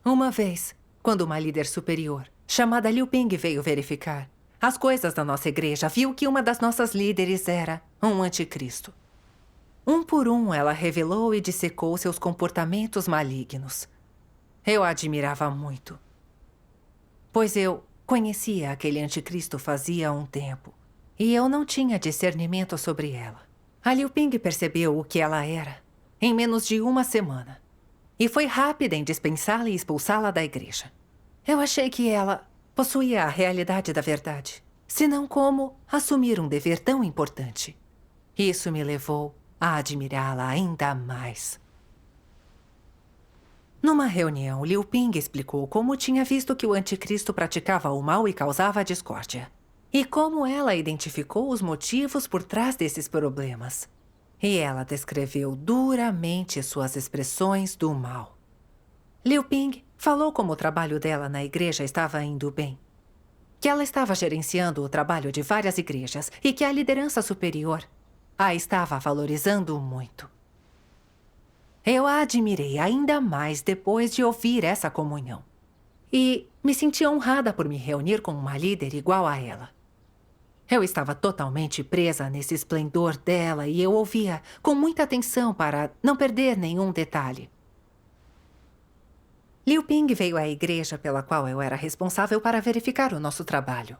Uma vez, quando uma líder superior, chamada Liu Ping, veio verificar as coisas da nossa igreja, viu que uma das nossas líderes era um anticristo. Um por um, ela revelou e dissecou seus comportamentos malignos. Eu a admirava muito, pois eu conhecia aquele anticristo fazia um tempo, e eu não tinha discernimento sobre ela. A Liu Ping percebeu o que ela era em menos de uma semana, e foi rápida em dispensá-la e expulsá-la da igreja. Eu achei que ela possuía a realidade da verdade, senão como assumir um dever tão importante. Isso me levou a admirá-la ainda mais. Numa reunião, Liu Ping explicou como tinha visto que o anticristo praticava o mal e causava a discórdia, e como ela identificou os motivos por trás desses problemas. E ela descreveu duramente suas expressões do mal. Liu Ping falou como o trabalho dela na igreja estava indo bem, que ela estava gerenciando o trabalho de várias igrejas e que a liderança superior a estava valorizando muito. Eu a admirei ainda mais depois de ouvir essa comunhão. E me senti honrada por me reunir com uma líder igual a ela. Eu estava totalmente presa nesse esplendor dela e eu ouvia com muita atenção para não perder nenhum detalhe. Liu Ping veio à igreja pela qual eu era responsável para verificar o nosso trabalho.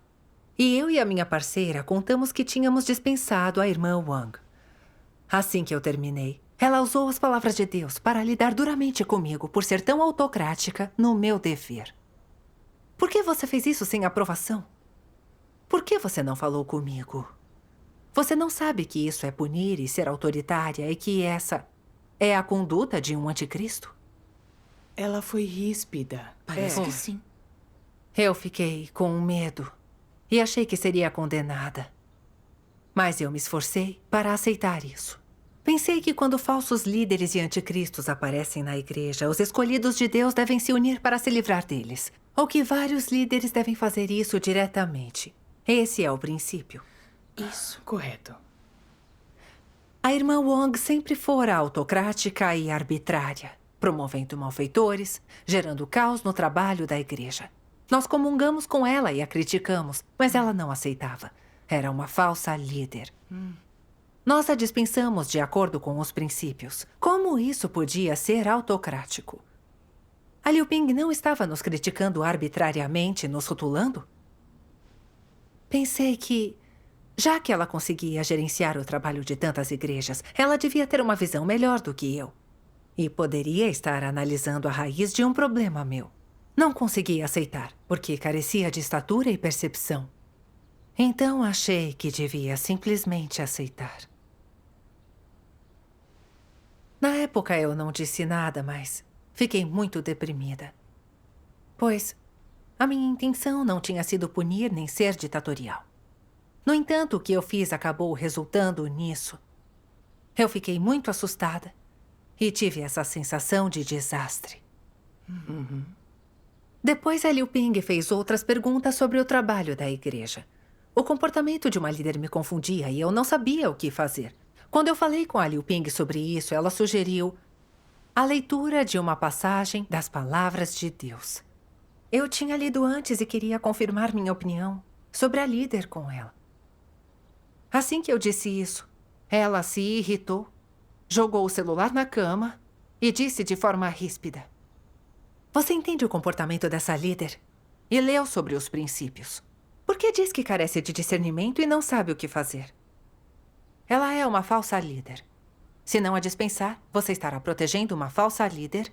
E eu e a minha parceira contamos que tínhamos dispensado a irmã Wang. Assim que eu terminei, ela usou as palavras de Deus para lidar duramente comigo por ser tão autocrática no meu dever. Por que você fez isso sem aprovação? Por que você não falou comigo? Você não sabe que isso é punir e ser autoritária e que essa é a conduta de um anticristo? Ela foi ríspida. Parece que sim. Eu fiquei com medo e achei que seria condenada. Mas eu me esforcei para aceitar isso. Pensei que quando falsos líderes e anticristos aparecem na igreja, os escolhidos de Deus devem se unir para se livrar deles. Ou que vários líderes devem fazer isso diretamente. Esse é o princípio. Isso. Correto. A irmã Wang sempre fora autocrática e arbitrária, promovendo malfeitores, gerando caos no trabalho da igreja. Nós comungamos com ela e a criticamos, mas ela não aceitava. Era uma falsa líder. Nós a dispensamos de acordo com os princípios. Como isso podia ser autocrático? A Liu Ping não estava nos criticando arbitrariamente, nos rotulando? Pensei que, já que ela conseguia gerenciar o trabalho de tantas igrejas, ela devia ter uma visão melhor do que eu. E poderia estar analisando a raiz de um problema meu. Não conseguia aceitar, porque carecia de estatura e percepção. Então achei que devia simplesmente aceitar. Na época eu não disse nada, mas fiquei muito deprimida. Pois a minha intenção não tinha sido punir nem ser ditatorial. No entanto, o que eu fiz acabou resultando nisso. Eu fiquei muito assustada e tive essa sensação de desastre. Depois a Liu Ping fez outras perguntas sobre o trabalho da igreja. O comportamento de uma líder me confundia e eu não sabia o que fazer. Quando eu falei com a Liu Ping sobre isso, ela sugeriu a leitura de uma passagem das Palavras de Deus. Eu tinha lido antes e queria confirmar minha opinião sobre a líder com ela. Assim que eu disse isso, ela se irritou, jogou o celular na cama e disse de forma ríspida: "Você entende o comportamento dessa líder? E leu sobre os princípios. Por que diz que carece de discernimento e não sabe o que fazer? Ela é uma falsa líder. Se não a dispensar, você estará protegendo uma falsa líder,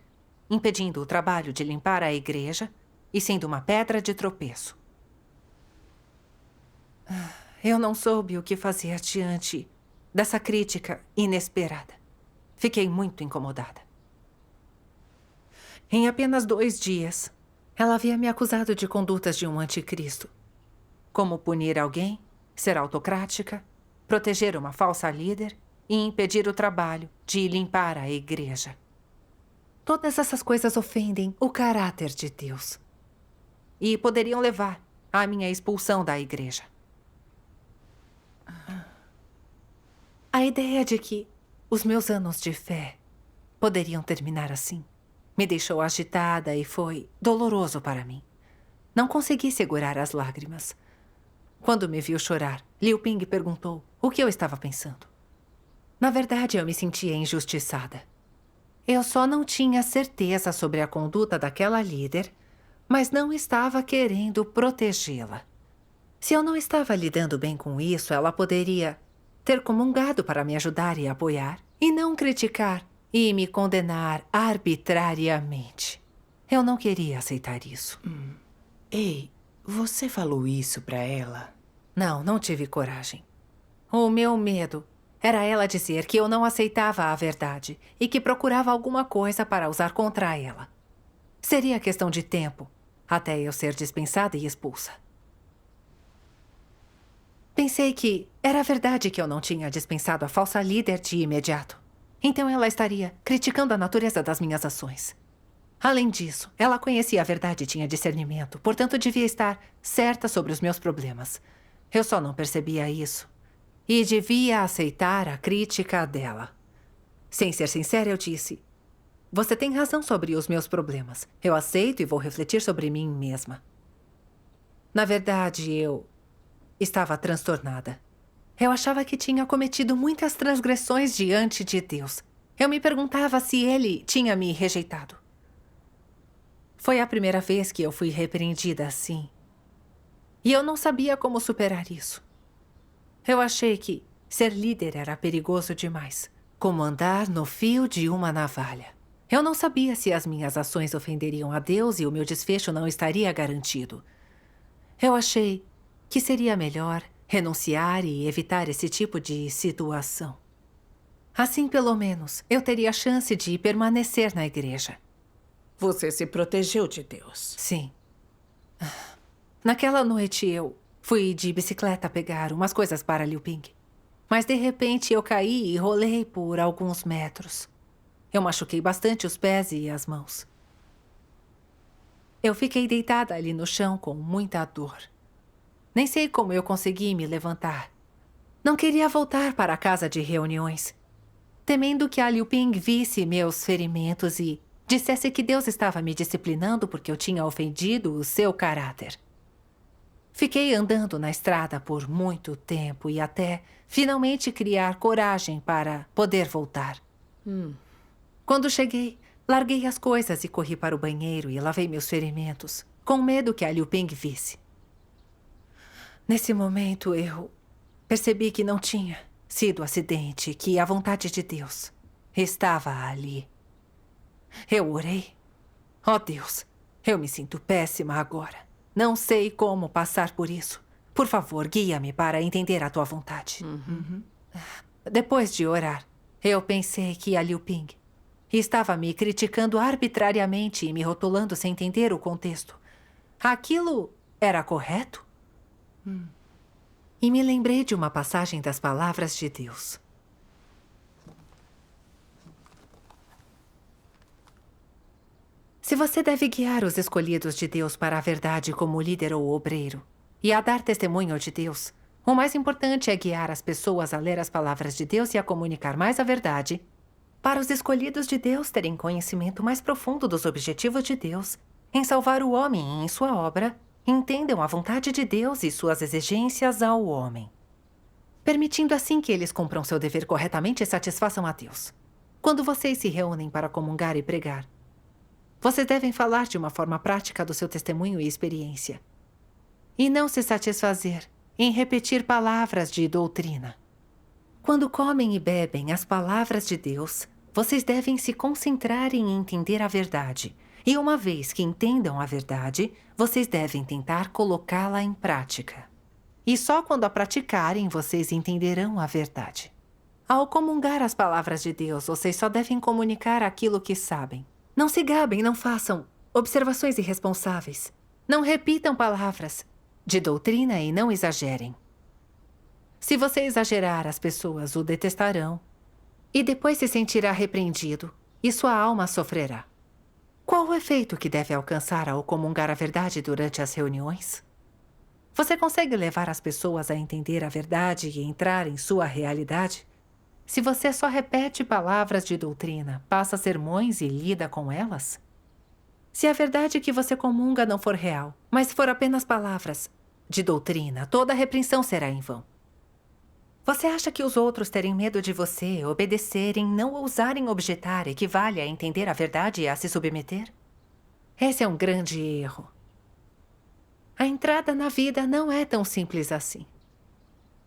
impedindo o trabalho de limpar a igreja e sendo uma pedra de tropeço." Eu não soube o que fazer diante dessa crítica inesperada. Fiquei muito incomodada. Em apenas 2 dias, ela havia me acusado de condutas de um anticristo. Como punir alguém, ser autocrática, proteger uma falsa líder e impedir o trabalho de limpar a igreja. Todas essas coisas ofendem o caráter de Deus e poderiam levar à minha expulsão da igreja. A ideia de que os meus anos de fé poderiam terminar assim Me deixou agitada e foi doloroso para mim. Não consegui segurar as lágrimas. Quando me viu chorar, Liu Ping perguntou o que eu estava pensando. Na verdade, eu me sentia injustiçada. Eu só não tinha certeza sobre a conduta daquela líder, mas não estava querendo protegê-la. Se eu não estava lidando bem com isso, ela poderia ter comungado para me ajudar e apoiar, e não criticar e me condenar arbitrariamente. Eu não queria aceitar isso. Ei, você falou isso pra ela? Não tive coragem. O meu medo era ela dizer que eu não aceitava a verdade e que procurava alguma coisa para usar contra ela. Seria questão de tempo até eu ser dispensada e expulsa. Pensei que era verdade que eu não tinha dispensado a falsa líder de imediato. Então ela estaria criticando a natureza das minhas ações. Além disso, ela conhecia a verdade e tinha discernimento, portanto devia estar certa sobre os meus problemas. Eu só não percebia isso. E devia aceitar a crítica dela. Sem ser sincera, eu disse: você tem razão sobre os meus problemas. Eu aceito e vou refletir sobre mim mesma. Na verdade, eu estava transtornada. Eu achava que tinha cometido muitas transgressões diante de Deus. Eu me perguntava se ele tinha me rejeitado. Foi a primeira vez que eu fui repreendida assim. E eu não sabia como superar isso. Eu achei que ser líder era perigoso demais, como andar no fio de uma navalha. Eu não sabia se as minhas ações ofenderiam a Deus e o meu desfecho não estaria garantido. Eu achei que seria melhor renunciar e evitar esse tipo de situação. Assim, pelo menos, eu teria a chance de permanecer na igreja. Você se protegeu de Deus. Sim. Naquela noite eu fui de bicicleta pegar umas coisas para Liu Ping. Mas de repente eu caí e rolei por alguns metros. Eu machuquei bastante os pés e as mãos. Eu fiquei deitada ali no chão com muita dor. Nem sei como eu consegui me levantar. Não queria voltar para a casa de reuniões, temendo que a Liu Ping visse meus ferimentos e dissesse que Deus estava me disciplinando porque eu tinha ofendido o seu caráter. Fiquei andando na estrada por muito tempo e até finalmente criar coragem para poder voltar. Quando cheguei, larguei as coisas e corri para o banheiro e lavei meus ferimentos, com medo que a Liu Ping visse. Nesse momento, eu percebi que não tinha sido acidente, que a vontade de Deus estava ali. Eu orei. Oh, Deus, eu me sinto péssima agora. Não sei como passar por isso. Por favor, guia-me para entender a tua vontade. Depois de orar, eu pensei que a Liu Ping estava me criticando arbitrariamente e me rotulando sem entender o contexto. Aquilo era correto? E me lembrei de uma passagem das palavras de Deus. Se você deve guiar os escolhidos de Deus para a verdade como líder ou obreiro e a dar testemunho de Deus, o mais importante é guiar as pessoas a ler as palavras de Deus e a comunicar mais a verdade, para os escolhidos de Deus terem conhecimento mais profundo dos objetivos de Deus, em salvar o homem em sua obra, entendam a vontade de Deus e suas exigências ao homem, permitindo assim que eles cumpram seu dever corretamente e satisfaçam a Deus. Quando vocês se reúnem para comungar e pregar, vocês devem falar de uma forma prática do seu testemunho e experiência, e não se satisfazer em repetir palavras de doutrina. Quando comem e bebem as palavras de Deus, vocês devem se concentrar em entender a verdade. E uma vez que entendam a verdade, vocês devem tentar colocá-la em prática. E só quando a praticarem, vocês entenderão a verdade. Ao comungar as palavras de Deus, vocês só devem comunicar aquilo que sabem. Não se gabem, não façam observações irresponsáveis. Não repitam palavras de doutrina e não exagerem. Se você exagerar, as pessoas o detestarão e depois se sentirá repreendido e sua alma sofrerá. Qual o efeito que deve alcançar ao comungar a verdade durante as reuniões? Você consegue levar as pessoas a entender a verdade e entrar em sua realidade? Se você só repete palavras de doutrina, passa sermões e lida com elas? Se a verdade que você comunga não for real, mas for apenas palavras de doutrina, toda repreensão será em vão. Você acha que os outros terem medo de você, obedecerem, não ousarem objetar, equivale a entender a verdade e a se submeter? Esse é um grande erro. A entrada na vida não é tão simples assim.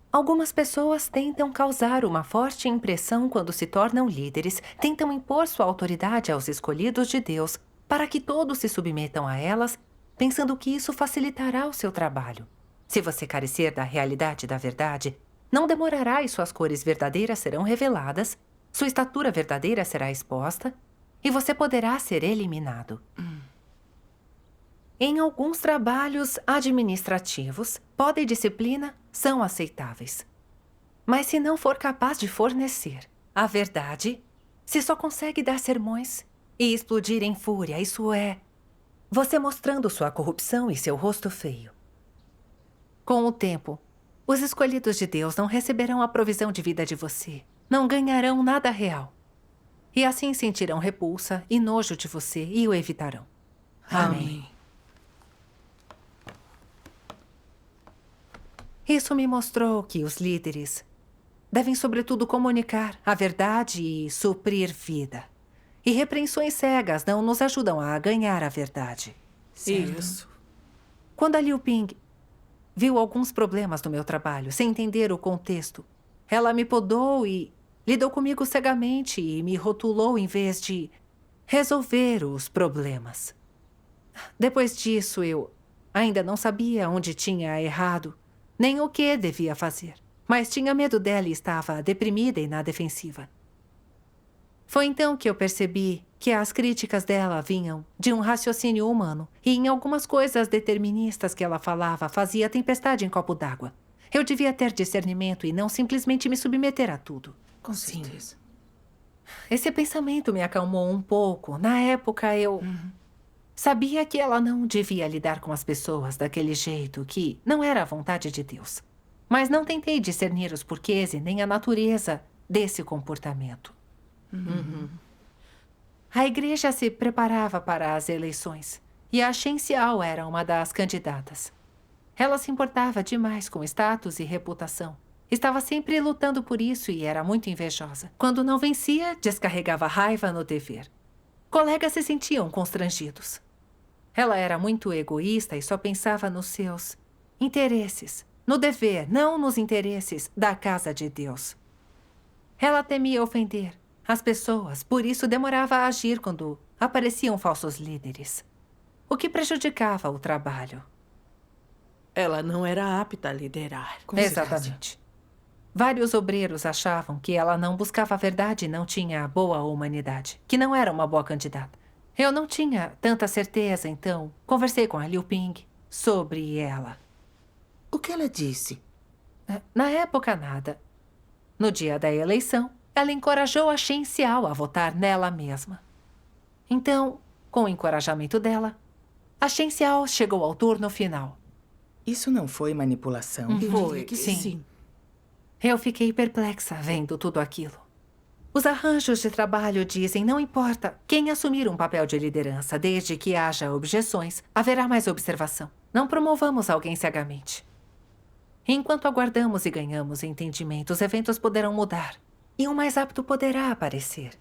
Algumas pessoas tentam causar uma forte impressão quando se tornam líderes, tentam impor sua autoridade aos escolhidos de Deus para que todos se submetam a elas, pensando que isso facilitará o seu trabalho. Se você carecer da realidade da verdade, não demorará e suas cores verdadeiras serão reveladas, sua estatura verdadeira será exposta e você poderá ser eliminado. Em alguns trabalhos administrativos, poda e disciplina são aceitáveis. Mas se não for capaz de fornecer a verdade, se só consegue dar sermões e explodir em fúria, isso é você mostrando sua corrupção e seu rosto feio. Com o tempo, os escolhidos de Deus não receberão a provisão de vida de você, não ganharão nada real. E assim sentirão repulsa e nojo de você e o evitarão. Amém. Isso me mostrou que os líderes devem, sobretudo, comunicar a verdade e suprir vida. E repreensões cegas não nos ajudam a ganhar a verdade. Isso. Quando a Liu Ping viu alguns problemas no meu trabalho, sem entender o contexto, ela me podou e lidou comigo cegamente e me rotulou em vez de resolver os problemas. Depois disso, eu ainda não sabia onde tinha errado, nem o que devia fazer. Mas tinha medo dela e estava deprimida e na defensiva. Foi então que eu percebi que as críticas dela vinham de um raciocínio humano e em algumas coisas deterministas que ela falava fazia tempestade em copo d'água. Eu devia ter discernimento e não simplesmente me submeter a tudo. Com certeza. Esse pensamento me acalmou um pouco. Na época, eu sabia que ela não devia lidar com as pessoas daquele jeito, que não era a vontade de Deus. Mas não tentei discernir os porquês e nem a natureza desse comportamento. A igreja se preparava para as eleições e a Shen Xiao era uma das candidatas. Ela se importava demais com status e reputação. Estava sempre lutando por isso e era muito invejosa. Quando não vencia, descarregava raiva no dever. Colegas se sentiam constrangidos. Ela era muito egoísta e só pensava nos seus interesses, no dever, não nos interesses da casa de Deus. Ela temia ofender as pessoas, por isso demorava a agir quando apareciam falsos líderes, o que prejudicava o trabalho. Ela não era apta a liderar. Exatamente. Vários obreiros achavam que ela não buscava a verdade e não tinha boa humanidade, que não era uma boa candidata. Eu não tinha tanta certeza, então conversei com a Liu Ping sobre ela. O que ela disse? Na época, nada. No dia da eleição, ela encorajou a Shen Xiao a votar nela mesma. Então, com o encorajamento dela, a Shen Xiao chegou ao turno final. Isso não foi manipulação? Eu Foi, diria que sim. sim. Eu fiquei perplexa vendo tudo aquilo. Os arranjos de trabalho dizem não importa quem assumir um papel de liderança, desde que haja objeções, haverá mais observação. Não promovamos alguém cegamente. Enquanto aguardamos e ganhamos entendimento, os eventos poderão mudar. E um mais apto poderá aparecer.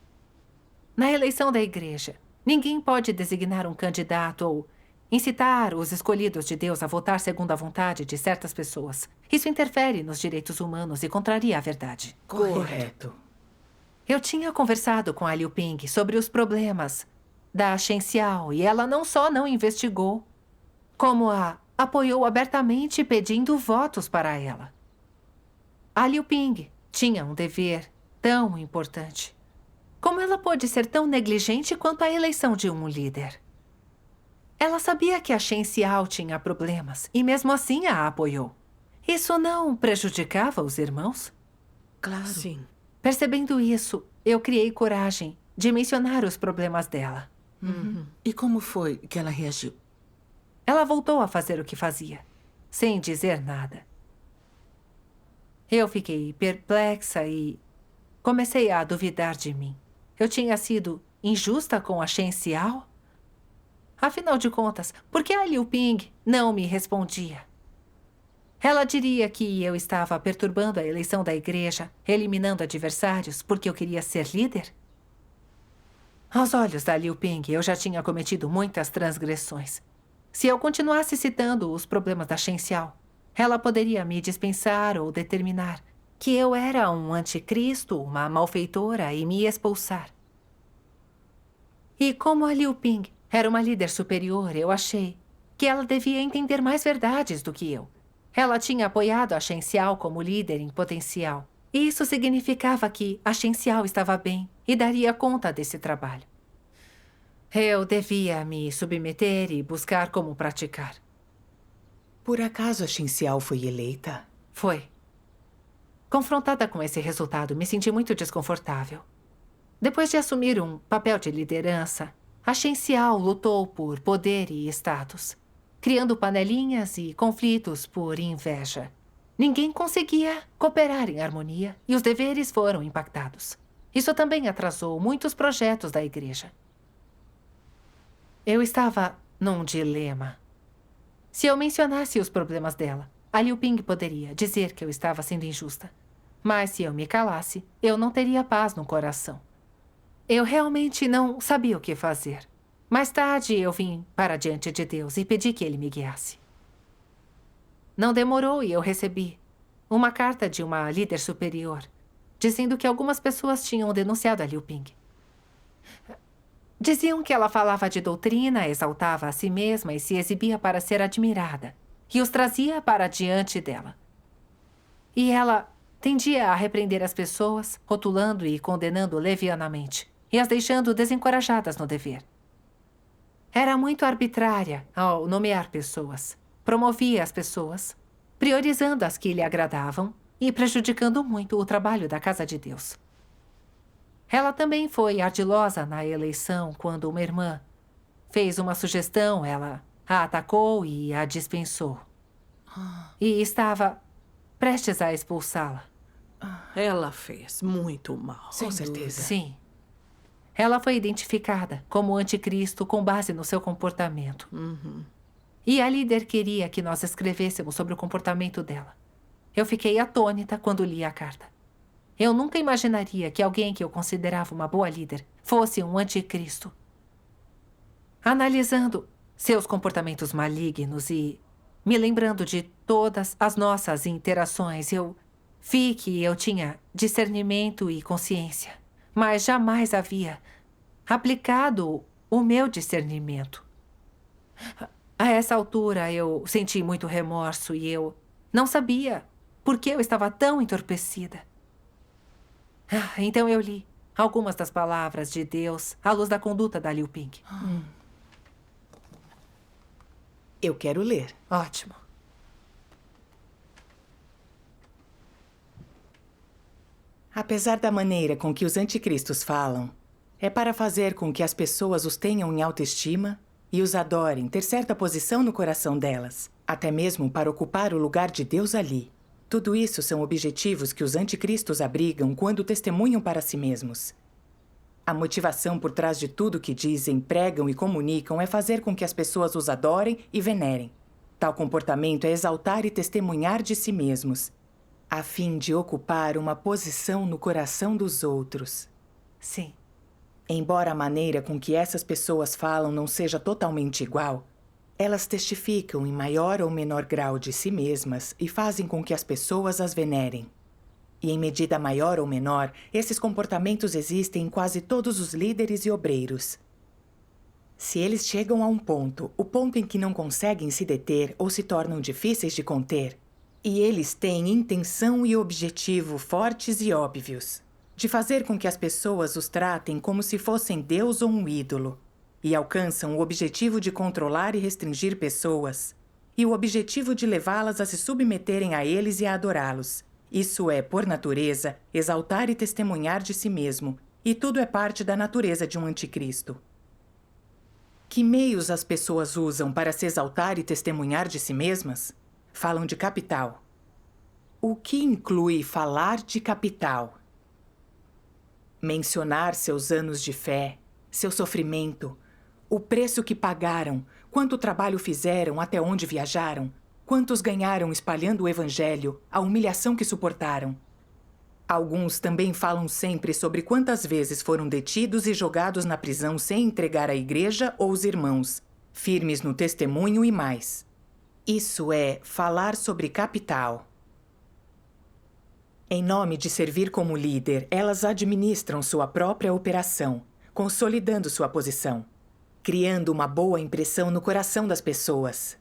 Na eleição da igreja, ninguém pode designar um candidato ou incitar os escolhidos de Deus a votar segundo a vontade de certas pessoas. Isso interfere nos direitos humanos e contraria a verdade. Correto. Eu tinha conversado com a Liu Ping sobre os problemas da Shen Xiao e ela não só não investigou, como a apoiou abertamente pedindo votos para ela. A Liu Ping tinha um dever tão importante. Como ela pôde ser tão negligente quanto a eleição de um líder? Ela sabia que a Shen Xiao tinha problemas e mesmo assim a apoiou. Isso não prejudicava os irmãos? Claro. Sim. Percebendo isso, eu criei coragem de mencionar os problemas dela. E como foi que ela reagiu? Ela voltou a fazer o que fazia, sem dizer nada. Eu fiquei perplexa e comecei a duvidar de mim. Eu tinha sido injusta com a Shen Xiao? Afinal de contas, por que a Liu Ping não me respondia? Ela diria que eu estava perturbando a eleição da igreja, eliminando adversários porque eu queria ser líder? Aos olhos da Liu Ping, eu já tinha cometido muitas transgressões. Se eu continuasse citando os problemas da Shen Xiao, ela poderia me dispensar ou determinar que eu era um anticristo, uma malfeitora e me expulsar. E como a Liu Ping era uma líder superior, eu achei que ela devia entender mais verdades do que eu. Ela tinha apoiado a Shen Xiao como líder em potencial. Isso significava que a Shen Xiao estava bem e daria conta desse trabalho. Eu devia me submeter e buscar como praticar. Por acaso a Shen Xiao foi eleita? Foi. Confrontada com esse resultado, me senti muito desconfortável. Depois de assumir um papel de liderança, a Shen Xiao lutou por poder e status, criando panelinhas e conflitos por inveja. Ninguém conseguia cooperar em harmonia e os deveres foram impactados. Isso também atrasou muitos projetos da igreja. Eu estava num dilema. Se eu mencionasse os problemas dela, a Liu Ping poderia dizer que eu estava sendo injusta. Mas se eu me calasse, eu não teria paz no coração. Eu realmente não sabia o que fazer. Mais tarde, eu vim para diante de Deus e pedi que Ele me guiasse. Não demorou e eu recebi uma carta de uma líder superior, dizendo que algumas pessoas tinham denunciado a Liu Ping. Diziam que ela falava de doutrina, exaltava a si mesma e se exibia para ser admirada, e os trazia para diante dela. E ela tendia a repreender as pessoas, rotulando e condenando levianamente, e as deixando desencorajadas no dever. Era muito arbitrária ao nomear pessoas. Promovia as pessoas, priorizando as que lhe agradavam e prejudicando muito o trabalho da Casa de Deus. Ela também foi ardilosa na eleição quando uma irmã fez uma sugestão, ela a atacou e a dispensou. E estava prestes a expulsá-la. Ela fez muito mal. Com certeza. Sim. Ela foi identificada como anticristo com base no seu comportamento. E a líder queria que nós escrevêssemos sobre o comportamento dela. Eu fiquei atônita quando li a carta. Eu nunca imaginaria que alguém que eu considerava uma boa líder fosse um anticristo. Analisando seus comportamentos malignos e me lembrando de todas as nossas interações, eu vi que eu tinha discernimento e consciência, mas jamais havia aplicado o meu discernimento. A essa altura, eu senti muito remorso e eu não sabia por que eu estava tão entorpecida. Então eu li algumas das palavras de Deus à luz da conduta da Liu Ping. Eu quero ler. Ótimo. Apesar da maneira com que os anticristos falam, é para fazer com que as pessoas os tenham em autoestima e os adorem, ter certa posição no coração delas, até mesmo para ocupar o lugar de Deus ali. Tudo isso são objetivos que os anticristos abrigam quando testemunham para si mesmos. A motivação por trás de tudo que dizem, pregam e comunicam é fazer com que as pessoas os adorem e venerem. Tal comportamento é exaltar e testemunhar de si mesmos, a fim de ocupar uma posição no coração dos outros. Sim. Embora a maneira com que essas pessoas falam não seja totalmente igual, elas testificam em maior ou menor grau de si mesmas e fazem com que as pessoas as venerem. E em medida maior ou menor, esses comportamentos existem em quase todos os líderes e obreiros. Se eles chegam a um ponto, o ponto em que não conseguem se deter ou se tornam difíceis de conter, e eles têm intenção e objetivo fortes e óbvios, de fazer com que as pessoas os tratem como se fossem Deus ou um ídolo, e alcançam o objetivo de controlar e restringir pessoas, e o objetivo de levá-las a se submeterem a eles e a adorá-los. Isso é, por natureza, exaltar e testemunhar de si mesmo, e tudo é parte da natureza de um anticristo. Que meios as pessoas usam para se exaltar e testemunhar de si mesmas? Falam de capital. O que inclui falar de capital? Mencionar seus anos de fé, seu sofrimento, O preço que pagaram, quanto trabalho fizeram, até onde viajaram, quantos ganharam espalhando o evangelho, a humilhação que suportaram. Alguns também falam sempre sobre quantas vezes foram detidos e jogados na prisão sem entregar a igreja ou os irmãos, firmes no testemunho e mais. Isso é falar sobre capital. Em nome de servir como líder, elas administram sua própria operação, consolidando sua posição, criando uma boa impressão no coração das pessoas.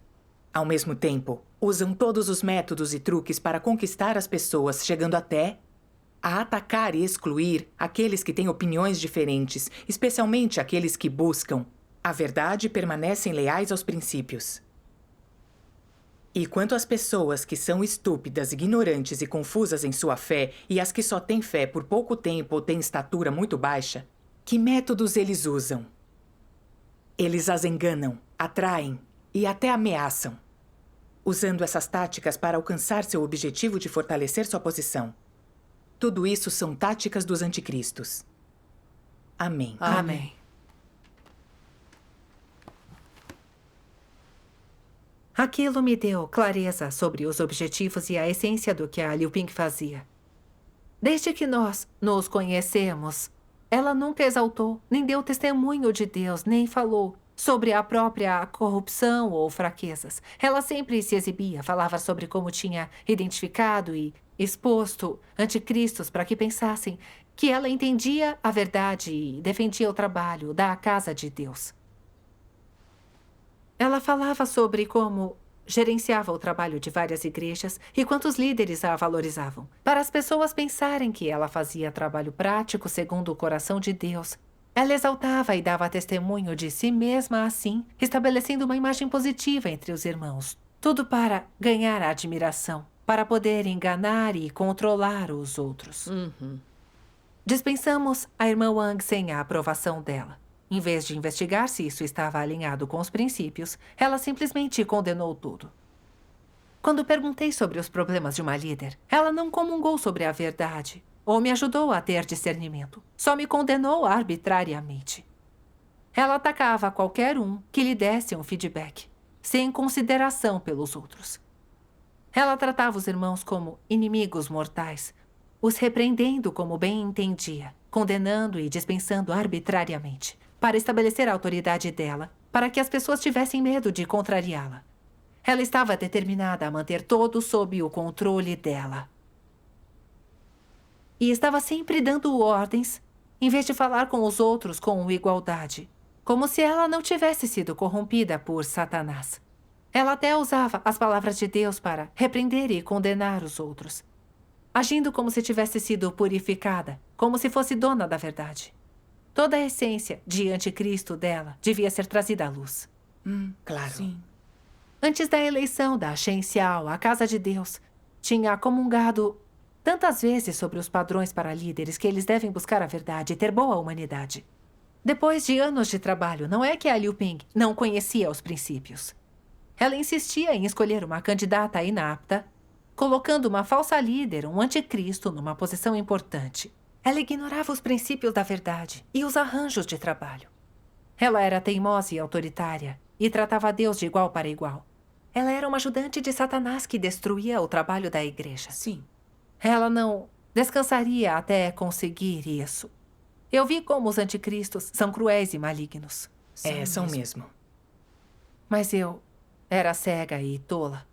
Ao mesmo tempo, usam todos os métodos e truques para conquistar as pessoas, chegando até a atacar e excluir aqueles que têm opiniões diferentes, especialmente aqueles que buscam a verdade e permanecem leais aos princípios. E quanto às pessoas que são estúpidas, ignorantes e confusas em sua fé, e as que só têm fé por pouco tempo ou têm estatura muito baixa, que métodos eles usam? Eles as enganam, atraem e até ameaçam, usando essas táticas para alcançar seu objetivo de fortalecer sua posição. Tudo isso são táticas dos anticristos. Amém. Amém. Aquilo me deu clareza sobre os objetivos e a essência do que a Liu Ping fazia. Desde que nós nos conhecemos, ela nunca exaltou, nem deu testemunho de Deus, nem falou sobre a própria corrupção ou fraquezas. Ela sempre se exibia, falava sobre como tinha identificado e exposto anticristos para que pensassem que ela entendia a verdade e defendia o trabalho da casa de Deus. Ela falava sobre como gerenciava o trabalho de várias igrejas e quantos líderes a valorizavam, para as pessoas pensarem que ela fazia trabalho prático segundo o coração de Deus. Ela exaltava e dava testemunho de si mesma assim, estabelecendo uma imagem positiva entre os irmãos. Tudo para ganhar a admiração, para poder enganar e controlar os outros. Dispensamos a irmã Wang sem a aprovação dela. Em vez de investigar se isso estava alinhado com os princípios, ela simplesmente condenou tudo. Quando perguntei sobre os problemas de uma líder, ela não comungou sobre a verdade ou me ajudou a ter discernimento. Só me condenou arbitrariamente. Ela atacava qualquer um que lhe desse um feedback, sem consideração pelos outros. Ela tratava os irmãos como inimigos mortais, os repreendendo como bem entendia, condenando e dispensando arbitrariamente, para estabelecer a autoridade dela, para que as pessoas tivessem medo de contrariá-la. Ela estava determinada a manter todos sob o controle dela. E estava sempre dando ordens, em vez de falar com os outros com igualdade, como se ela não tivesse sido corrompida por Satanás. Ela até usava as palavras de Deus para repreender e condenar os outros, agindo como se tivesse sido purificada, como se fosse dona da verdade. Toda a essência de anticristo dela devia ser trazida à luz. Claro. Sim. Antes da eleição da Shen Xiao, a Casa de Deus tinha comungado tantas vezes sobre os padrões para líderes que eles devem buscar a verdade e ter boa humanidade. Depois de anos de trabalho, não é que a Liu Ping não conhecia os princípios. Ela insistia em escolher uma candidata inapta, colocando uma falsa líder, um anticristo, numa posição importante. Ela ignorava os princípios da verdade e os arranjos de trabalho. Ela era teimosa e autoritária e tratava Deus de igual para igual. Ela era uma ajudante de Satanás que destruía o trabalho da igreja. Sim. Ela não descansaria até conseguir isso. Eu vi como os anticristos são cruéis e malignos. São mesmo. Mas eu era cega e tola.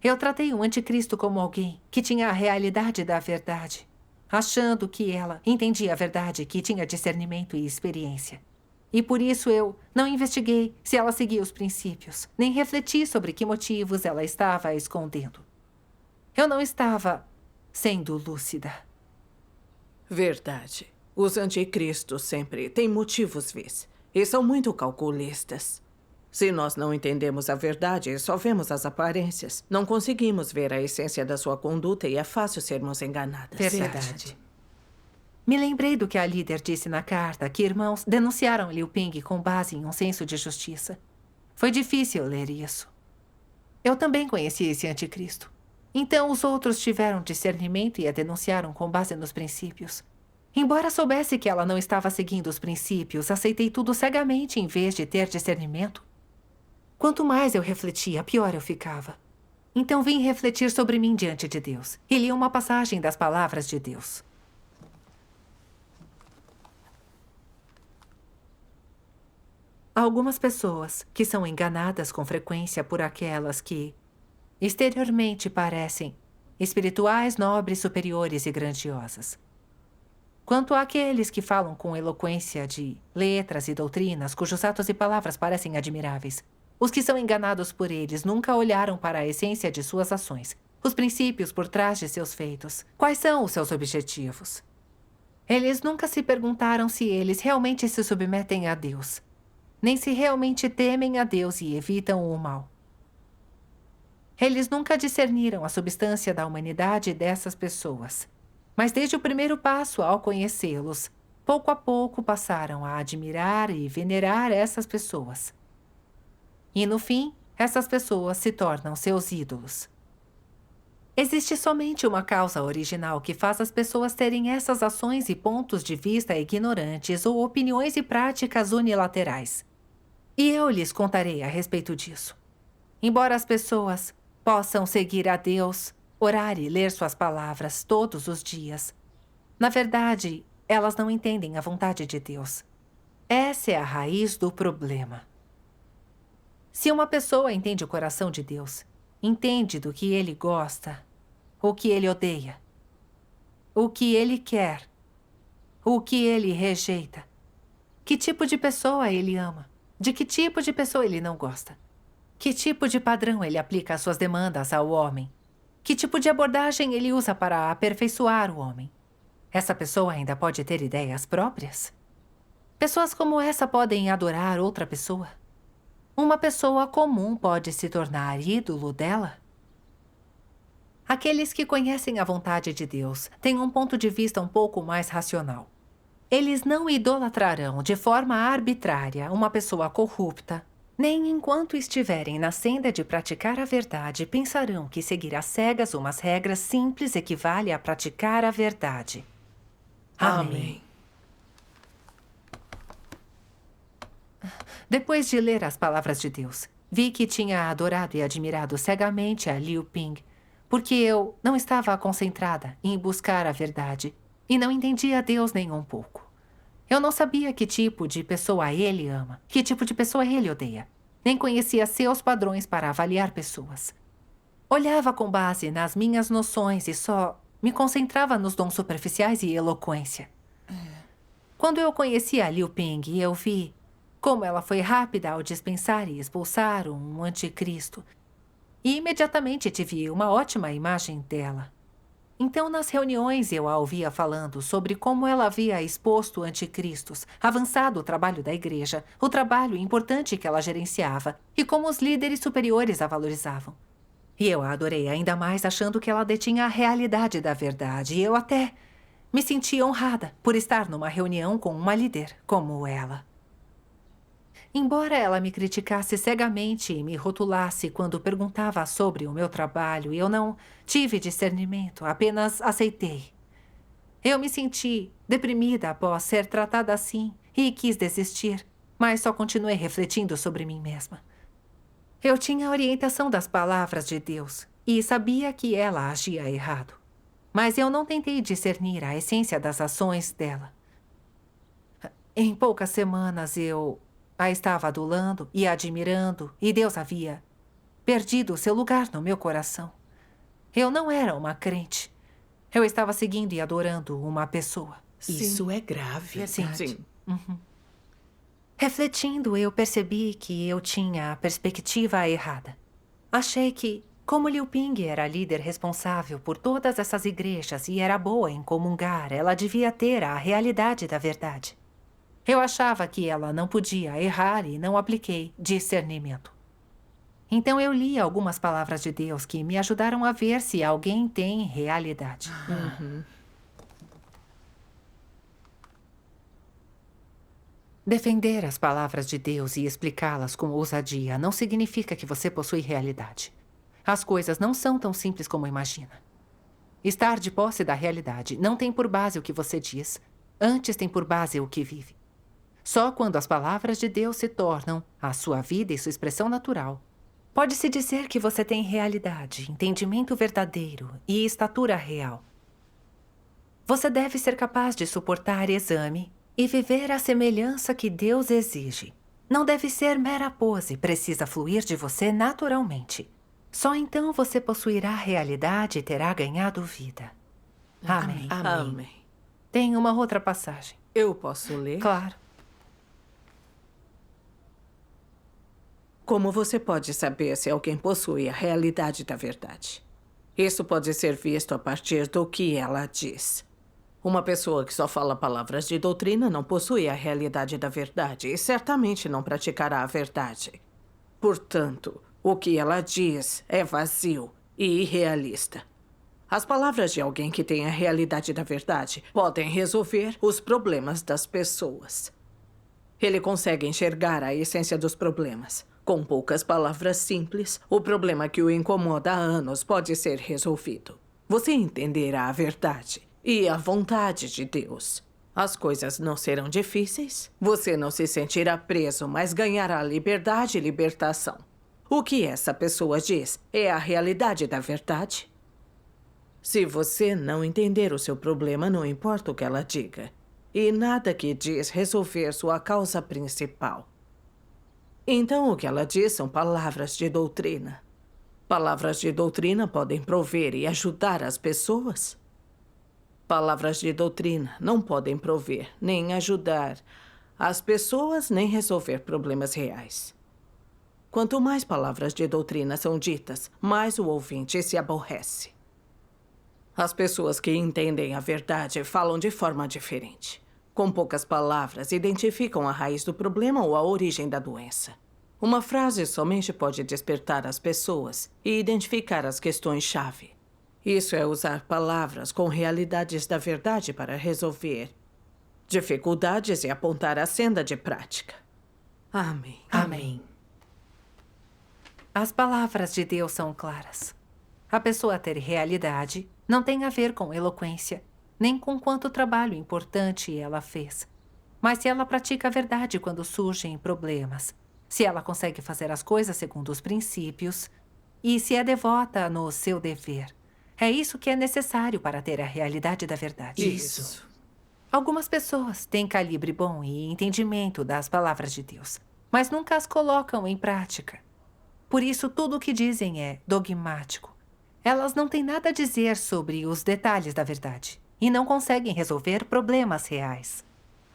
Eu tratei o anticristo como alguém que tinha a realidade da verdade, achando que ela entendia a verdade, que tinha discernimento e experiência. E por isso eu não investiguei se ela seguia os princípios, nem refleti sobre que motivos ela estava escondendo. Eu não estava sendo lúcida. Verdade. Os anticristos sempre têm motivos vis e são muito calculistas. Se nós não entendemos a verdade e só vemos as aparências, não conseguimos ver a essência da sua conduta e é fácil sermos enganadas. Verdade. Me lembrei do que a líder disse na carta, que irmãos denunciaram Liu Ping com base em um senso de justiça. Foi difícil ler isso. Eu também conheci esse anticristo. Então os outros tiveram discernimento e a denunciaram com base nos princípios. Embora soubesse que ela não estava seguindo os princípios, aceitei tudo cegamente em vez de ter discernimento. Quanto mais eu refletia, pior eu ficava. Então vim refletir sobre mim diante de Deus e li uma passagem das palavras de Deus. Há algumas pessoas que são enganadas com frequência por aquelas que, exteriormente, parecem espirituais, nobres, superiores e grandiosas. Quanto àqueles que falam com eloquência de letras e doutrinas, cujos atos e palavras parecem admiráveis, os que são enganados por eles nunca olharam para a essência de suas ações, os princípios por trás de seus feitos. Quais são os seus objetivos? Eles nunca se perguntaram se eles realmente se submetem a Deus, nem se realmente temem a Deus e evitam o mal. Eles nunca discerniram a substância da humanidade dessas pessoas. Mas desde o primeiro passo ao conhecê-los, pouco a pouco passaram a admirar e venerar essas pessoas. E no fim, essas pessoas se tornam seus ídolos. Existe somente uma causa original que faz as pessoas terem essas ações e pontos de vista ignorantes ou opiniões e práticas unilaterais. E eu lhes contarei a respeito disso. Embora as pessoas possam seguir a Deus, orar e ler suas palavras todos os dias, na verdade, elas não entendem a vontade de Deus. Essa é a raiz do problema. Se uma pessoa entende o coração de Deus, entende do que ele gosta, o que ele odeia, o que ele quer, o que ele rejeita, que tipo de pessoa ele ama, de que tipo de pessoa ele não gosta, que tipo de padrão ele aplica às suas demandas ao homem, que tipo de abordagem ele usa para aperfeiçoar o homem. Essa pessoa ainda pode ter ideias próprias? Pessoas como essa podem adorar outra pessoa? Uma pessoa comum pode se tornar ídolo dela? Aqueles que conhecem a vontade de Deus têm um ponto de vista um pouco mais racional. Eles não idolatrarão de forma arbitrária uma pessoa corrupta, nem enquanto estiverem na senda de praticar a verdade pensarão que seguir às cegas umas regras simples equivale a praticar a verdade. Amém. Depois de ler as palavras de Deus, vi que tinha adorado e admirado cegamente a Liu Ping, porque eu não estava concentrada em buscar a verdade e não entendia Deus nem um pouco. Eu não sabia que tipo de pessoa ele ama, que tipo de pessoa ele odeia. Nem conhecia seus padrões para avaliar pessoas. Olhava com base nas minhas noções e só me concentrava nos dons superficiais e eloquência. Quando eu conheci a Liu Ping, eu vi como ela foi rápida ao dispensar e expulsar um anticristo. E imediatamente tive uma ótima imagem dela. Então, nas reuniões, eu a ouvia falando sobre como ela havia exposto anticristos, avançado o trabalho da igreja, o trabalho importante que ela gerenciava e como os líderes superiores a valorizavam. E eu a adorei ainda mais achando que ela detinha a realidade da verdade. E eu até me senti honrada por estar numa reunião com uma líder como ela. Embora ela me criticasse cegamente e me rotulasse quando perguntava sobre o meu trabalho, eu não tive discernimento, apenas aceitei. Eu me senti deprimida após ser tratada assim e quis desistir, mas só continuei refletindo sobre mim mesma. Eu tinha a orientação das palavras de Deus e sabia que ela agia errado, mas eu não tentei discernir a essência das ações dela. Em poucas semanas eu a estava adulando e admirando, e Deus havia perdido seu lugar no meu coração. Eu não era uma crente. Eu estava seguindo e adorando uma pessoa. Isso é grave. Sim. Refletindo, eu percebi que eu tinha a perspectiva errada. Achei que, como Liu Ping era a líder responsável por todas essas igrejas e era boa em comungar, ela devia ter a realidade da verdade. Eu achava que ela não podia errar e não apliquei discernimento. Então eu li algumas palavras de Deus que me ajudaram a ver se alguém tem realidade. Defender as palavras de Deus e explicá-las com ousadia não significa que você possui realidade. As coisas não são tão simples como imagina. Estar de posse da realidade não tem por base o que você diz, antes tem por base o que vive. Só quando as palavras de Deus se tornam a sua vida e sua expressão natural, pode-se dizer que você tem realidade, entendimento verdadeiro e estatura real. Você deve ser capaz de suportar exame e viver a semelhança que Deus exige. Não deve ser mera pose, precisa fluir de você naturalmente. Só então você possuirá realidade e terá ganhado vida. Amém. Amém. Tem uma outra passagem. Eu posso ler? Claro. Como você pode saber se alguém possui a realidade da verdade? Isso pode ser visto a partir do que ela diz. Uma pessoa que só fala palavras de doutrina não possui a realidade da verdade e certamente não praticará a verdade. Portanto, o que ela diz é vazio e irrealista. As palavras de alguém que tem a realidade da verdade podem resolver os problemas das pessoas. Ele consegue enxergar a essência dos problemas. Com poucas palavras simples, o problema que o incomoda há anos pode ser resolvido. Você entenderá a verdade e a vontade de Deus. As coisas não serão difíceis. Você não se sentirá preso, mas ganhará liberdade e libertação. O que essa pessoa diz é a realidade da verdade? Se você não entender o seu problema, não importa o que ela diga. E nada que diz resolver sua causa principal. Então, o que ela diz são palavras de doutrina. Palavras de doutrina podem prover e ajudar as pessoas. Palavras de doutrina não podem prover nem ajudar as pessoas nem resolver problemas reais. Quanto mais palavras de doutrina são ditas, mais o ouvinte se aborrece. As pessoas que entendem a verdade falam de forma diferente. Com poucas palavras, identificam a raiz do problema ou a origem da doença. Uma frase somente pode despertar as pessoas e identificar as questões-chave. Isso é usar palavras com realidades da verdade para resolver dificuldades e apontar a senda de prática. Amém. Amém. As palavras de Deus são claras. A pessoa ter realidade não tem a ver com eloquência, nem com quanto trabalho importante ela fez. Mas se ela pratica a verdade quando surgem problemas, se ela consegue fazer as coisas segundo os princípios e se é devota no seu dever, é isso que é necessário para ter a realidade da verdade. Isso. Algumas pessoas têm calibre bom e entendimento das palavras de Deus, mas nunca as colocam em prática. Por isso, tudo o que dizem é dogmático. Elas não têm nada a dizer sobre os detalhes da verdade e não conseguem resolver problemas reais.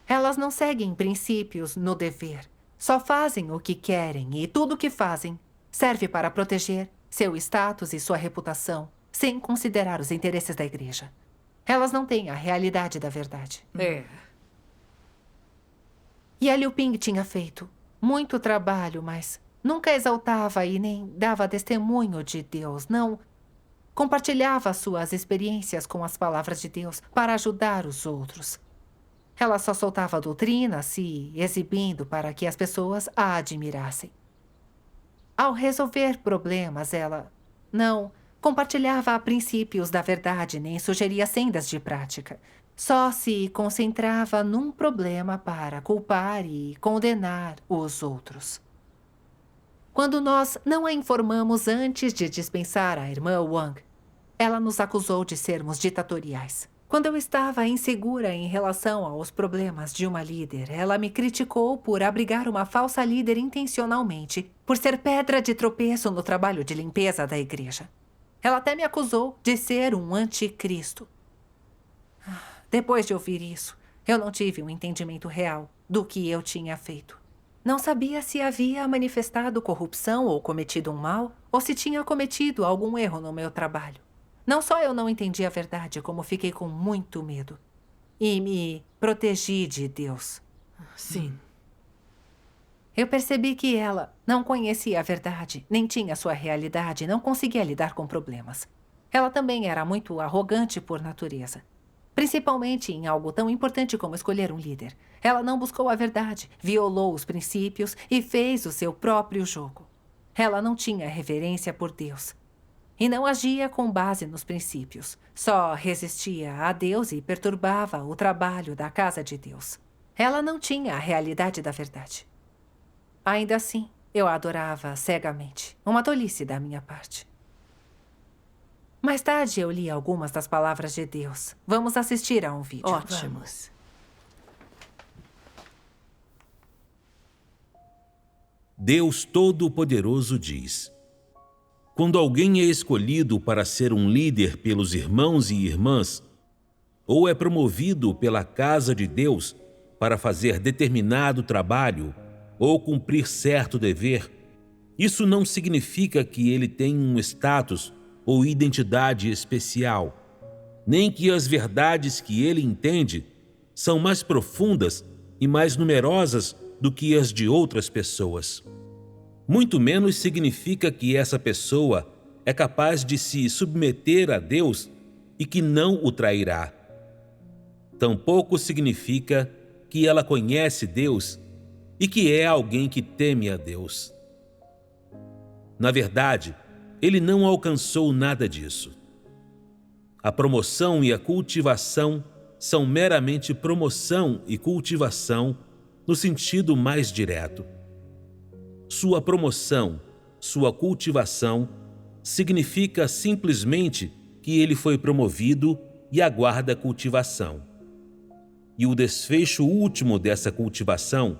Elas não seguem princípios no dever, só fazem o que querem e tudo o que fazem serve para proteger seu status e sua reputação, sem considerar os interesses da igreja. Elas não têm a realidade da verdade. E a Liu Ping tinha feito muito trabalho, mas nunca exaltava e nem dava testemunho de Deus, não compartilhava suas experiências com as palavras de Deus para ajudar os outros. Ela só soltava a doutrina, se exibindo para que as pessoas a admirassem. Ao resolver problemas, ela não compartilhava princípios da verdade nem sugeria sendas de prática. Só se concentrava num problema para culpar e condenar os outros. Quando nós não a informamos antes de dispensar a irmã Wang, ela nos acusou de sermos ditatoriais. Quando eu estava insegura em relação aos problemas de uma líder, ela me criticou por abrigar uma falsa líder intencionalmente, por ser pedra de tropeço no trabalho de limpeza da igreja. Ela até me acusou de ser um anticristo. Depois de ouvir isso, eu não tive um entendimento real do que eu tinha feito. Não sabia se havia manifestado corrupção ou cometido um mal, ou se tinha cometido algum erro no meu trabalho. Não só eu não entendi a verdade, como fiquei com muito medo. E me protegi de Deus. Sim. Eu percebi que ela não conhecia a verdade, nem tinha sua realidade, não conseguia lidar com problemas. Ela também era muito arrogante por natureza. Principalmente em algo tão importante como escolher um líder. Ela não buscou a verdade, violou os princípios e fez o seu próprio jogo. Ela não tinha reverência por Deus. e não agia com base nos princípios. Só resistia a Deus e perturbava o trabalho da casa de Deus. Ela não tinha a realidade da verdade. Ainda assim, eu a adorava cegamente. Uma tolice da minha parte. Mais tarde, eu li algumas das palavras de Deus. Vamos assistir a um vídeo. Ótimo. Vamos. Deus Todo-Poderoso diz: quando alguém é escolhido para ser um líder pelos irmãos e irmãs, ou é promovido pela casa de Deus para fazer determinado trabalho ou cumprir certo dever, isso não significa que ele tem um status ou identidade especial, nem que as verdades que ele entende são mais profundas e mais numerosas do que as de outras pessoas. Muito menos significa que essa pessoa é capaz de se submeter a Deus e que não o trairá. Tampouco significa que ela conhece Deus e que é alguém que teme a Deus. Na verdade, ele não alcançou nada disso. A promoção e a cultivação são meramente promoção e cultivação no sentido mais direto. Sua promoção, sua cultivação, significa simplesmente que ele foi promovido e aguarda a cultivação. E o desfecho último dessa cultivação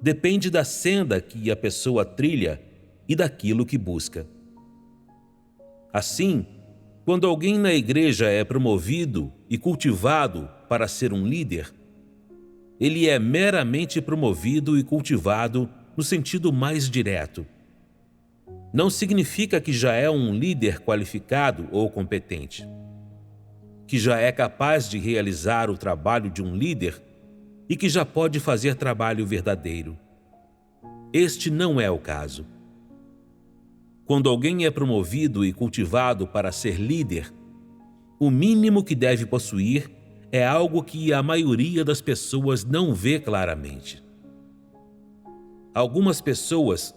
depende da senda que a pessoa trilha e daquilo que busca. Assim, quando alguém na igreja é promovido e cultivado para ser um líder, ele é meramente promovido e cultivado no sentido mais direto. Não significa que já é um líder qualificado ou competente, que já é capaz de realizar o trabalho de um líder e que já pode fazer trabalho verdadeiro. Este não é o caso. Quando alguém é promovido e cultivado para ser líder, o mínimo que deve possuir é algo que a maioria das pessoas não vê claramente. Algumas pessoas,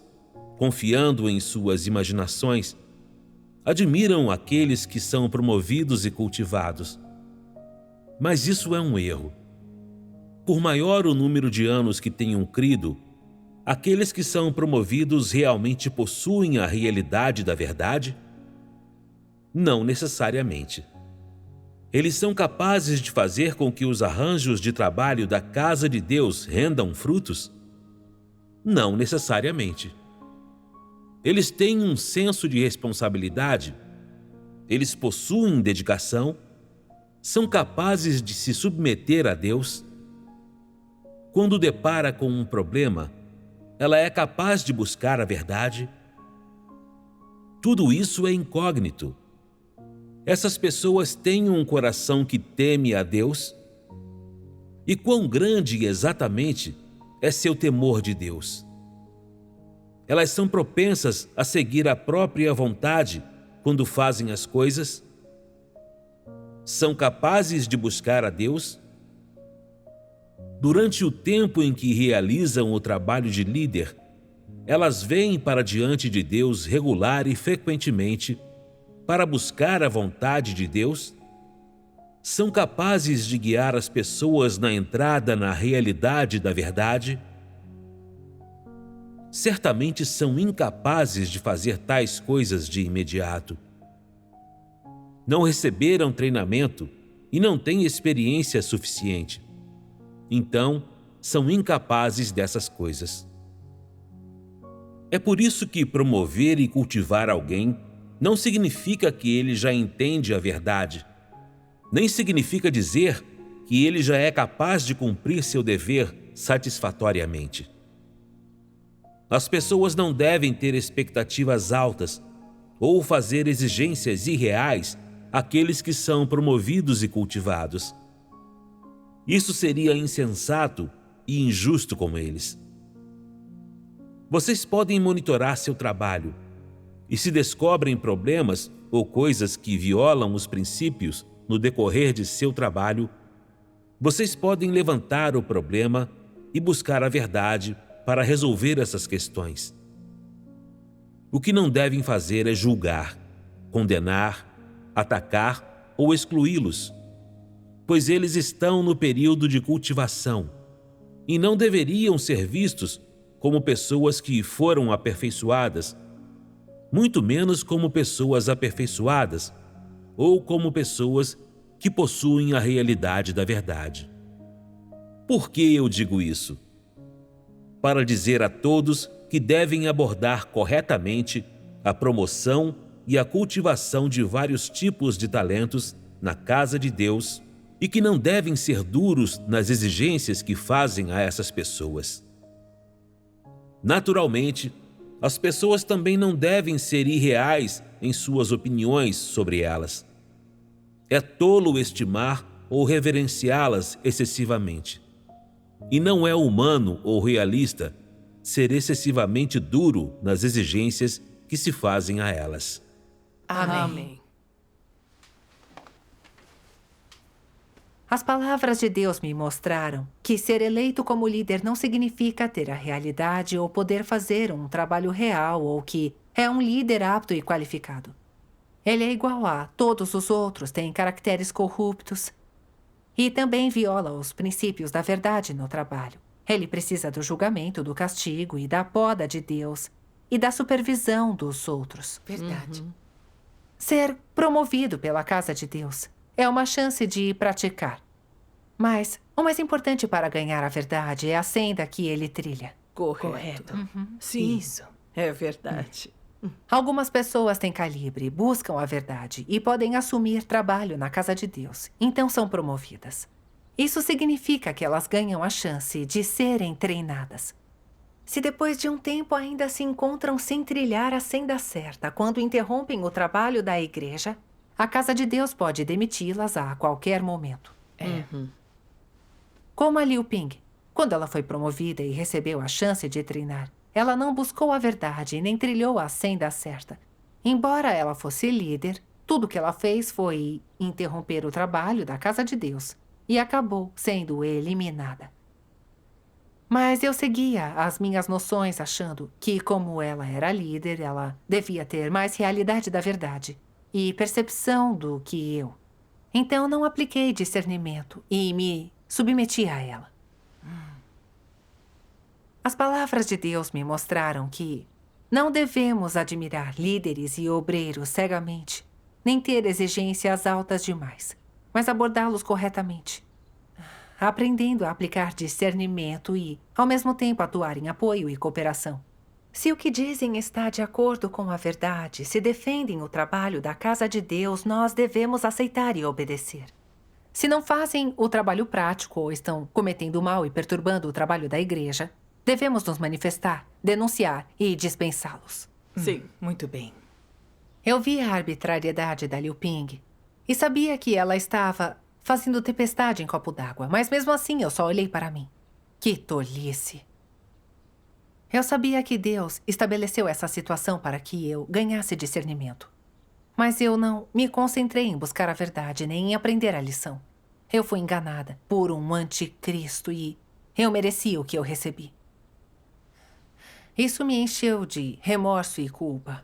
confiando em suas imaginações, admiram aqueles que são promovidos e cultivados. Mas isso é um erro. Por maior o número de anos que tenham crido, aqueles que são promovidos realmente possuem a realidade da verdade? Não necessariamente. Eles são capazes de fazer com que os arranjos de trabalho da casa de Deus rendam frutos? Não necessariamente. Eles têm um senso de responsabilidade? Eles possuem dedicação? São capazes de se submeter a Deus? Quando depara com um problema, ela é capaz de buscar a verdade? Tudo isso é incógnito. Essas pessoas têm um coração que teme a Deus? E quão grande exatamente é seu temor de Deus? Elas são propensas a seguir a própria vontade quando fazem as coisas? São capazes de buscar a Deus? Durante o tempo em que realizam o trabalho de líder, elas vêm para diante de Deus regular e frequentemente para buscar a vontade de Deus? São capazes de guiar as pessoas na entrada na realidade da verdade? Certamente são incapazes de fazer tais coisas de imediato. Não receberam treinamento e não têm experiência suficiente. Então, são incapazes dessas coisas. É por isso que promover e cultivar alguém não significa que ele já entende a verdade, nem significa dizer que ele já é capaz de cumprir seu dever satisfatoriamente. As pessoas não devem ter expectativas altas ou fazer exigências irreais àqueles que são promovidos e cultivados. Isso seria insensato e injusto com eles. Vocês podem monitorar seu trabalho e, se descobrem problemas ou coisas que violam os princípios no decorrer de seu trabalho, vocês podem levantar o problema e buscar a verdade para resolver essas questões. O que não devem fazer é julgar, condenar, atacar ou excluí-los, pois eles estão no período de cultivação e não deveriam ser vistos como pessoas que foram aperfeiçoadas, muito menos como pessoas aperfeiçoadas ou como pessoas que possuem a realidade da verdade. Por que eu digo isso? Para dizer a todos que devem abordar corretamente a promoção e a cultivação de vários tipos de talentos na casa de Deus e que não devem ser duros nas exigências que fazem a essas pessoas. Naturalmente, as pessoas também não devem ser irreais em suas opiniões sobre elas. É tolo estimar ou reverenciá-las excessivamente. E não é humano ou realista ser excessivamente duro nas exigências que se fazem a elas. Amém. As palavras de Deus me mostraram que ser eleito como líder não significa ter a realidade ou poder fazer um trabalho real ou que é um líder apto e qualificado. Ele é igual a todos os outros, tem caracteres corruptos e também viola os princípios da verdade no trabalho. Ele precisa do julgamento, do castigo e da poda de Deus e da supervisão dos outros. Verdade. Ser promovido pela casa de Deus é uma chance de praticar. Mas o mais importante para ganhar a verdade é a senda que ele trilha. Correto. Sim. Isso. É verdade. Algumas pessoas têm calibre, buscam a verdade e podem assumir trabalho na casa de Deus, então são promovidas. Isso significa que elas ganham a chance de serem treinadas. Se depois de um tempo ainda se encontram sem trilhar a senda certa, quando interrompem o trabalho da igreja, a casa de Deus pode demiti-las a qualquer momento. Como a Liu Ping, quando ela foi promovida e recebeu a chance de treinar, ela não buscou a verdade nem trilhou a senda certa. Embora ela fosse líder, tudo que ela fez foi interromper o trabalho da casa de Deus e acabou sendo eliminada. Mas eu seguia as minhas noções achando que, como ela era líder, ela devia ter mais realidade da verdade e percepção do que eu. Então não apliquei discernimento e me submeti a ela. As palavras de Deus me mostraram que não devemos admirar líderes e obreiros cegamente, nem ter exigências altas demais, mas abordá-los corretamente, aprendendo a aplicar discernimento e, ao mesmo tempo, atuar em apoio e cooperação. Se o que dizem está de acordo com a verdade, se defendem o trabalho da casa de Deus, nós devemos aceitar e obedecer. Se não fazem o trabalho prático ou estão cometendo mal e perturbando o trabalho da igreja, devemos nos manifestar, denunciar e dispensá-los. Sim. Muito bem. Eu vi a arbitrariedade da Liu Ping e sabia que ela estava fazendo tempestade em copo d'água, mas mesmo assim eu só olhei para mim. Que tolice! Eu sabia que Deus estabeleceu essa situação para que eu ganhasse discernimento. Mas eu não me concentrei em buscar a verdade nem em aprender a lição. Eu fui enganada por um anticristo e eu mereci o que eu recebi. Isso me encheu de remorso e culpa.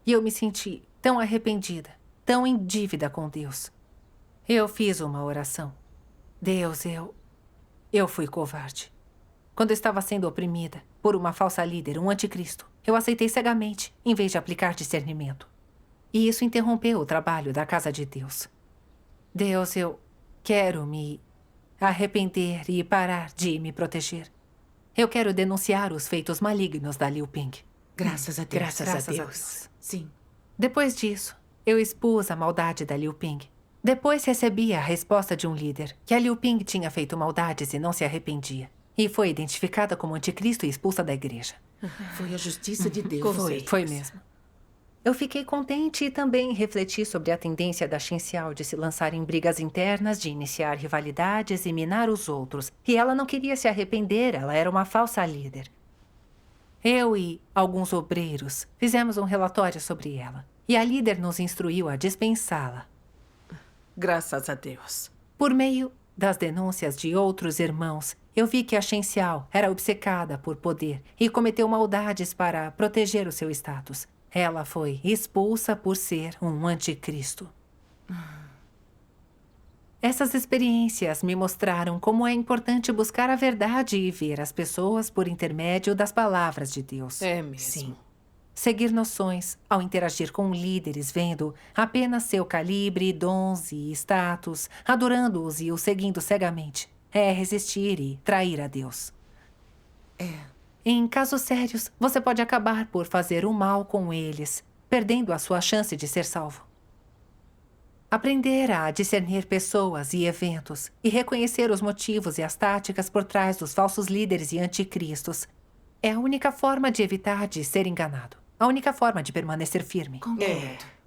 E eu me senti tão arrependida, tão em dívida com Deus. Eu fiz uma oração. Deus, eu fui covarde. Quando estava sendo oprimida por uma falsa líder, um anticristo, eu aceitei cegamente, em vez de aplicar discernimento. E isso interrompeu o trabalho da casa de Deus. Deus, eu quero me arrepender e parar de me proteger. Eu quero denunciar os feitos malignos da Liu Ping. Graças a Deus. Graças a Deus. Sim. Depois disso, eu expus a maldade da Liu Ping. Depois recebi a resposta de um líder que a Liu Ping tinha feito maldades e não se arrependia. E foi identificada como anticristo e expulsa da igreja. Foi a justiça de Deus. Foi mesmo. Eu fiquei contente e também refleti sobre a tendência da Xinciao de se lançar em brigas internas, de iniciar rivalidades e minar os outros. E ela não queria se arrepender, ela era uma falsa líder. Eu e alguns obreiros fizemos um relatório sobre ela. E a líder nos instruiu a dispensá-la. Graças a Deus. Por meio das denúncias de outros irmãos, eu vi que a Xinciao era obcecada por poder e cometeu maldades para proteger o seu status. Ela foi expulsa por ser um anticristo. Essas experiências me mostraram como é importante buscar a verdade e ver as pessoas por intermédio das palavras de Deus. É mesmo. Sim. Seguir noções ao interagir com líderes, vendo apenas seu calibre, dons e status, adorando-os e os seguindo cegamente, é resistir e trair a Deus. Em casos sérios, você pode acabar por fazer o mal com eles, perdendo a sua chance de ser salvo. Aprender a discernir pessoas e eventos e reconhecer os motivos e as táticas por trás dos falsos líderes e anticristos é a única forma de evitar de ser enganado. A única forma de permanecer firme. Concordo.